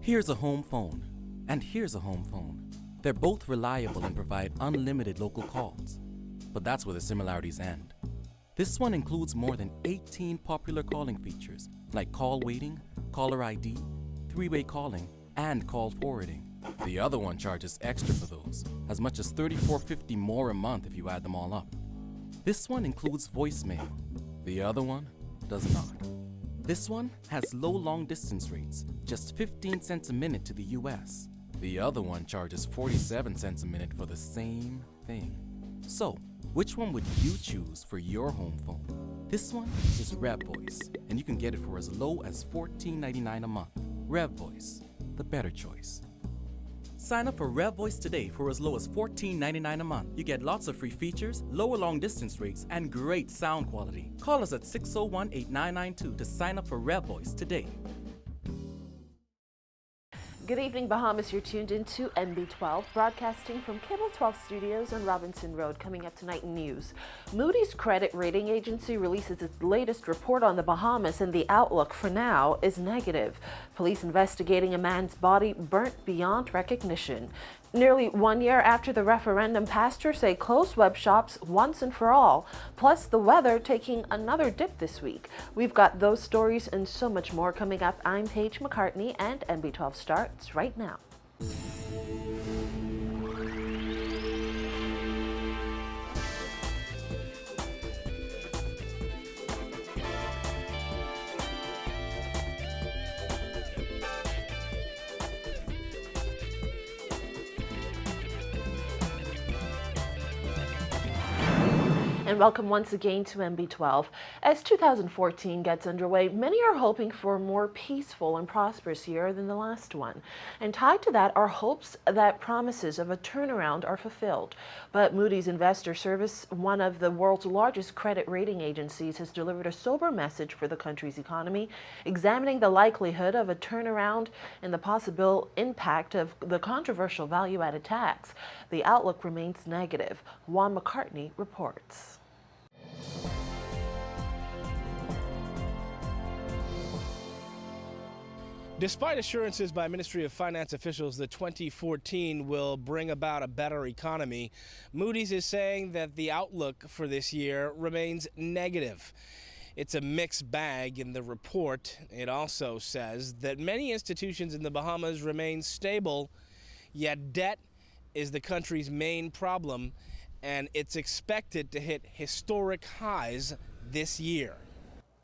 Here's a home phone, and here's a home phone. They're both reliable and provide unlimited local calls. But that's where the similarities end. This one includes more than 18 popular calling features, like call waiting, caller ID, three-way calling, and call forwarding. The other one charges extra for those, as much as $34.50 more a month if you add them all up. This one includes voicemail. The other one does not. This one has low long-distance rates, just 15 cents a minute to the US. The other one charges 47 cents a minute for the same thing. So, which one would you choose for your home phone? This one is RevVoice, and you can get it for as low as $14.99 a month. RevVoice, the better choice. Sign up for RevVoice today for as low as $14.99 a month. You get lots of free features, lower long-distance rates, and great sound quality. Call us at 601-8992 to sign up for RevVoice today. Good evening, Bahamas. You're tuned into NB12, broadcasting from Cable 12 Studios on Robinson Road. Coming up tonight in news, Moody's credit rating agency releases its latest report on the Bahamas, and the outlook for now is negative. Police investigating a man's body burnt beyond recognition. Nearly 1 year after the referendum, pastors say close web shops once and for all. Plus, the weather taking another dip this week. We've got those stories and so much more coming up. I'm Paige McCartney, and NB12 starts right now. And welcome once again to NB12. As 2014 gets underway, many are hoping for a more peaceful and prosperous year than the last one. And tied to that are hopes that promises of a turnaround are fulfilled. But Moody's Investor Service, one of the world's largest credit rating agencies, has delivered a sober message for the country's economy, examining the likelihood of a turnaround and the possible impact of the controversial value-added tax. The outlook remains negative. Juan McCartney reports. Despite assurances by Ministry of Finance officials that 2014 will bring about a better economy, Moody's is saying that the outlook for this year remains negative. It's a mixed bag in the report. It also says that many institutions in the Bahamas remain stable, yet debt is the country's main problem, and it's expected to hit historic highs this year.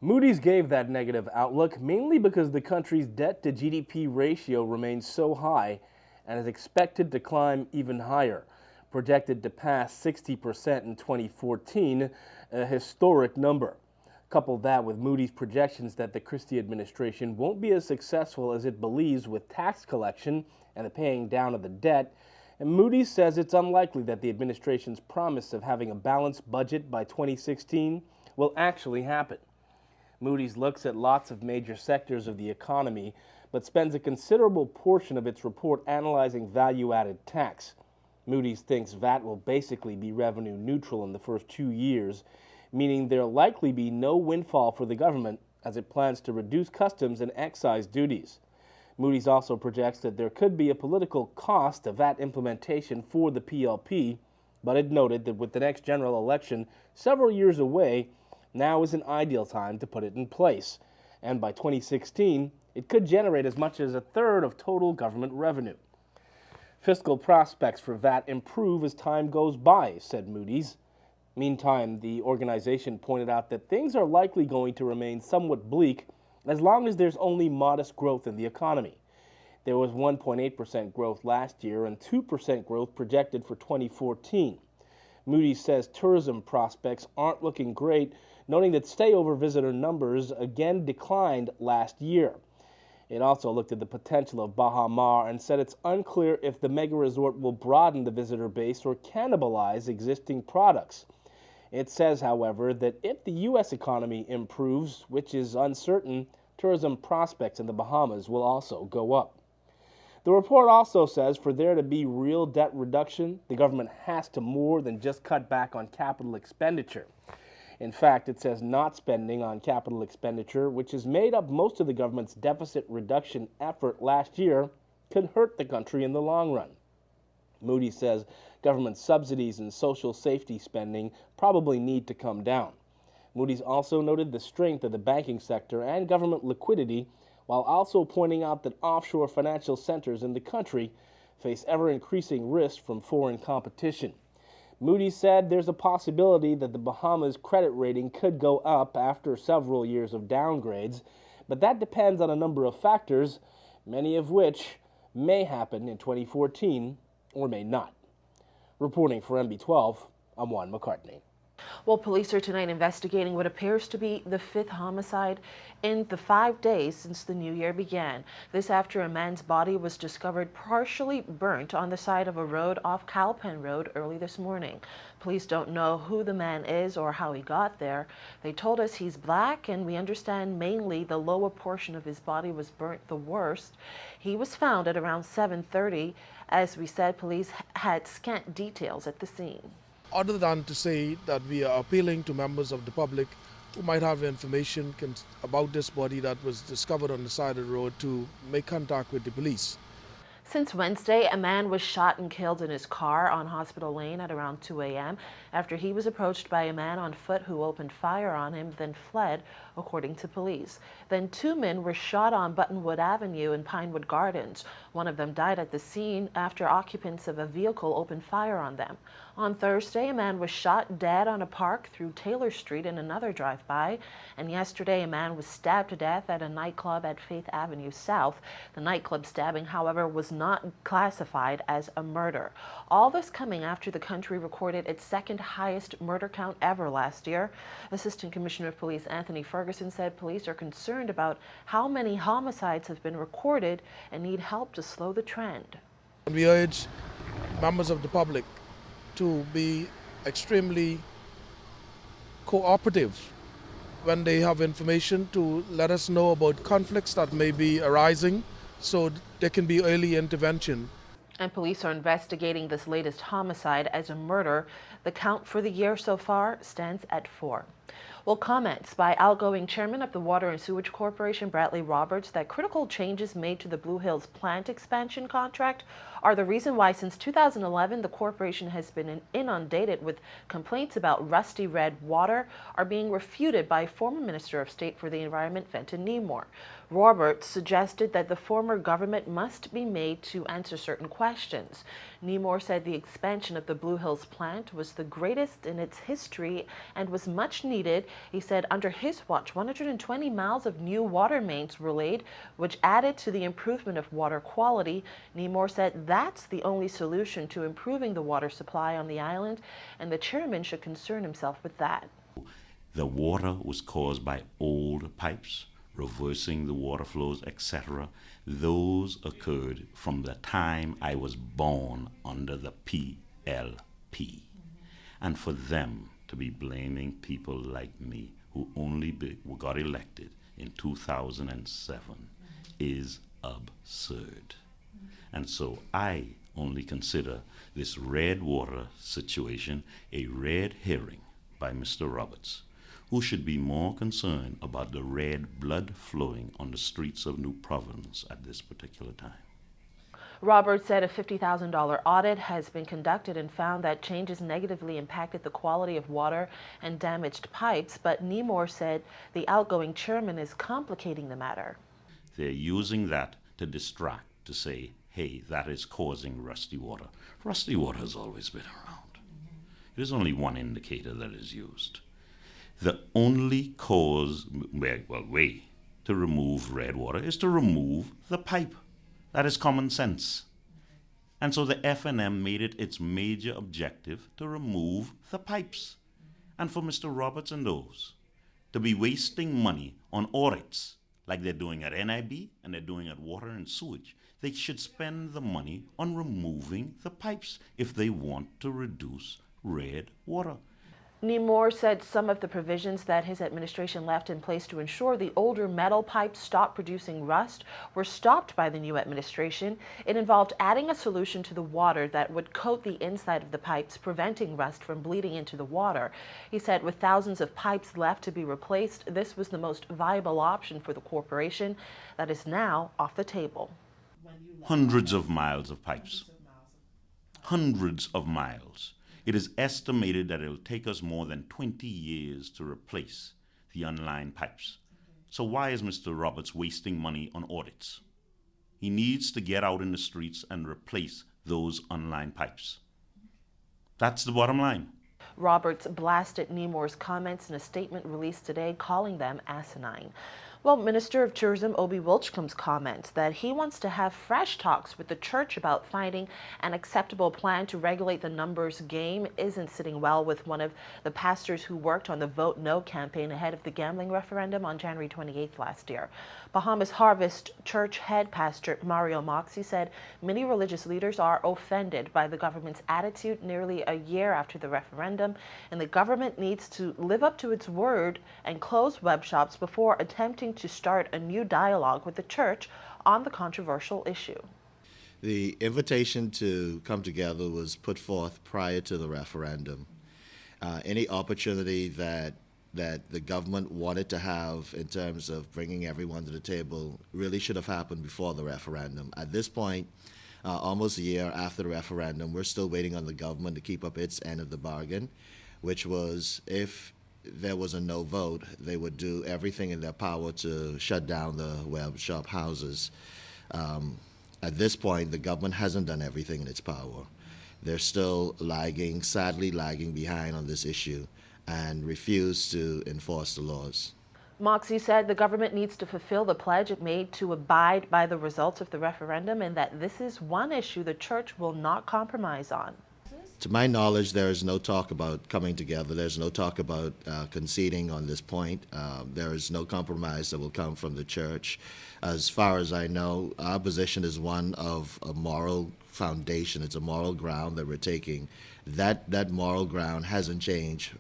Moody's gave that negative outlook mainly because the country's debt-to-GDP ratio remains so high and is expected to climb even higher, projected to pass 60% in 2014, a historic number. Couple that with Moody's projections that the Christie administration won't be as successful as it believes with tax collection and the paying down of the debt, and Moody's says it's unlikely that the administration's promise of having a balanced budget by 2016 will actually happen. Moody's looks at lots of major sectors of the economy, but spends a considerable portion of its report analyzing value-added tax. Moody's thinks VAT will basically be revenue neutral in the first 2 years, meaning there'll likely be no windfall for the government as it plans to reduce customs and excise duties. Moody's also projects that there could be a political cost to VAT implementation for the PLP, but it noted that with the next general election several years away, now is an ideal time to put it in place, and by 2016, it could generate as much as a third of total government revenue. Fiscal prospects for VAT improve as time goes by, said Moody's. Meantime, the organization pointed out that things are likely going to remain somewhat bleak as long as there's only modest growth in the economy. There was 1.8% growth last year and 2% growth projected for 2014. Moody's says tourism prospects aren't looking great, noting that stayover visitor numbers again declined last year. It also looked at the potential of Baha Mar and said it's unclear if the mega resort will broaden the visitor base or cannibalize existing products. It says, however, that if the U.S. economy improves, which is uncertain, tourism prospects in the Bahamas will also go up. The report also says for there to be real debt reduction, the government has to more than just cut back on capital expenditure. In fact, it says not spending on capital expenditure, which has made up most of the government's deficit reduction effort last year, could hurt the country in the long run. Moody's says government subsidies and social safety spending probably need to come down. Moody's also noted the strength of the banking sector and government liquidity, while also pointing out that offshore financial centers in the country face ever-increasing risk from foreign competition. Moody's said there's a possibility that the Bahamas' credit rating could go up after several years of downgrades, but that depends on a number of factors, many of which may happen in 2014 or may not. Reporting for MB12, I'm Juan McCartney. Well, police are tonight investigating what appears to be the fifth homicide in the 5 days since the new year began. This after a man's body was discovered partially burnt on the side of a road off Calpen Road early this morning. Police don't know who the man is or how he got there. They told us he's black, and we understand mainly the lower portion of his body was burnt the worst. He was found at around 7:30. As we said, police had scant details at the scene. Other than to say that we are appealing to members of the public who might have information about this body that was discovered on the side of the road to make contact with the police. Since Wednesday, a man was shot and killed in his car on Hospital Lane at around 2 a.m. after he was approached by a man on foot who opened fire on him, then fled, according to police. Then 2 men were shot on Buttonwood Avenue in Pinewood Gardens. One of them died at the scene after occupants of a vehicle opened fire on them. On Thursday, a man was shot dead on a park through Taylor Street in another drive-by. And yesterday, a man was stabbed to death at a nightclub at Faith Avenue South. The nightclub stabbing, however, was not classified as a murder. All this coming after the country recorded its second highest murder count ever last year. Assistant Commissioner of Police Anthony Ferguson said police are concerned about how many homicides have been recorded and need help to slow the trend. We urge members of the public to be extremely cooperative when they have information to let us know about conflicts that may be arising so there can be early intervention. And police are investigating this latest homicide as a murder. The count for the year so far stands at 4. Well, comments by outgoing chairman of the Water and Sewage Corporation, Bradley Roberts, that critical changes made to the Blue Hills plant expansion contract are the reason why since 2011 the corporation has been inundated with complaints about rusty red water are being refuted by former Minister of State for the Environment, Fenton Nemours. Roberts suggested that the former government must be made to answer certain questions. Nemours said the expansion of the Blue Hills plant was the greatest in its history and was much needed. He said under his watch, 120 miles of new water mains were laid, which added to the improvement of water quality. Nemours said that's the only solution to improving the water supply on the island, and the chairman should concern himself with that. The water was caused by old pipes, reversing the water flows, etc. Those occurred from the time I was born under the PLP. And for them to be blaming people like me who got elected in 2007 is absurd. And so I only consider this red water situation a red herring by Mr. Roberts, who should be more concerned about the red blood flowing on the streets of New Providence at this particular time. Roberts said a $50,000 audit has been conducted and found that changes negatively impacted the quality of water and damaged pipes, but Nemours said the outgoing chairman is complicating the matter. They're using that to distract, to say, hey, that is causing rusty water. Rusty water has always been around. It is only one indicator that is used. The only way to remove red water is to remove the pipe. That is common sense. And so the FNM made it its major objective to remove the pipes. And for Mr. Roberts and those to be wasting money on audits like they're doing at NIB and they're doing at Water and Sewage, they should spend the money on removing the pipes if they want to reduce red water. Nemours said some of the provisions that his administration left in place to ensure the older metal pipes stop producing rust were stopped by the new administration. It involved adding a solution to the water that would coat the inside of the pipes, preventing rust from bleeding into the water. He said with thousands of pipes left to be replaced, this was the most viable option for the corporation. That is now off the table. Hundreds of miles of pipes. Hundreds of miles. It is estimated that it will take us more than 20 years to replace the unlined pipes. So why is Mr. Roberts wasting money on audits? He needs to get out in the streets and replace those unlined pipes. That's the bottom line. Roberts blasted Nemours' comments in a statement released today, calling them asinine. Well, Minister of Tourism Obi Wilchcombe's comments that he wants to have fresh talks with the church about finding an acceptable plan to regulate the numbers game isn't sitting well with one of the pastors who worked on the Vote No campaign ahead of the gambling referendum on January 28th last year. Bahamas Harvest Church head pastor Mario Moxie said many religious leaders are offended by the government's attitude nearly a year after the referendum, and the government needs to live up to its word and close web shops before attempting to start a new dialogue with the church on the controversial issue. The invitation to come together was put forth prior to the referendum. Any opportunity that the government wanted to have in terms of bringing everyone to the table really should have happened before the referendum. At this point, almost a year after the referendum, we're still waiting on the government to keep up its end of the bargain, which was if there was a no vote, they would do everything in their power to shut down the web shop houses. At this point, the government hasn't done everything in its power. They're still lagging, sadly lagging behind on this issue, and refuse to enforce the laws. Moxie said the government needs to fulfill the pledge it made to abide by the results of the referendum, and that this is one issue the church will not compromise on. To my knowledge, there is no talk about coming together. There's no talk about conceding on this point. There is no compromise that will come from the church. As far as I know, our position is one of a moral foundation. It's a moral ground that we're taking. That moral ground hasn't changed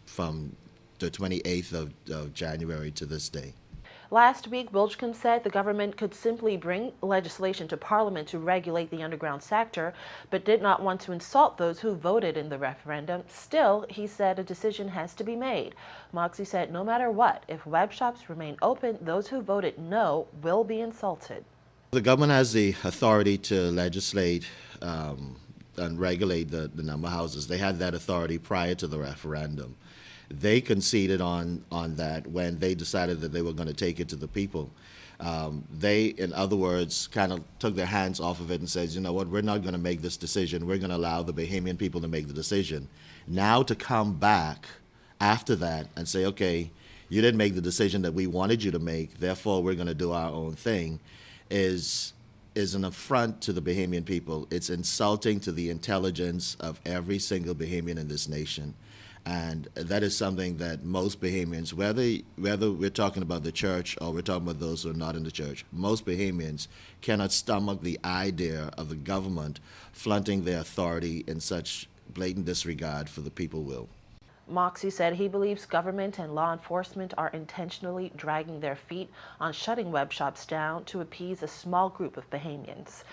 from the 28th of January to this day. Last week, Wilchcombe said the government could simply bring legislation to Parliament to regulate the underground sector, but did not want to insult those who voted in the referendum. Still, he said a decision has to be made. Moxie said no matter what, if web shops remain open, those who voted no will be insulted. The government has the authority to legislate and regulate the number of houses. They had that authority prior to the referendum. They conceded on that when they decided that they were going to take it to the people. They, in other words, kind of took their hands off of it and says, you know what, we're not going to make this decision. We're going to allow the Bahamian people to make the decision. Now to come back after that and say, okay, you didn't make the decision that we wanted you to make, therefore we're going to do our own thing, is an affront to the Bahamian people. It's insulting to the intelligence of every single Bahamian in this nation. And that is something that most Bahamians, whether we're talking about the church or we're talking about those who are not in the church, most Bahamians cannot stomach the idea of the government flaunting their authority in such blatant disregard for the people's will. Moxie said he believes government and law enforcement are intentionally dragging their feet on shutting web shops down to appease a small group of Bahamians.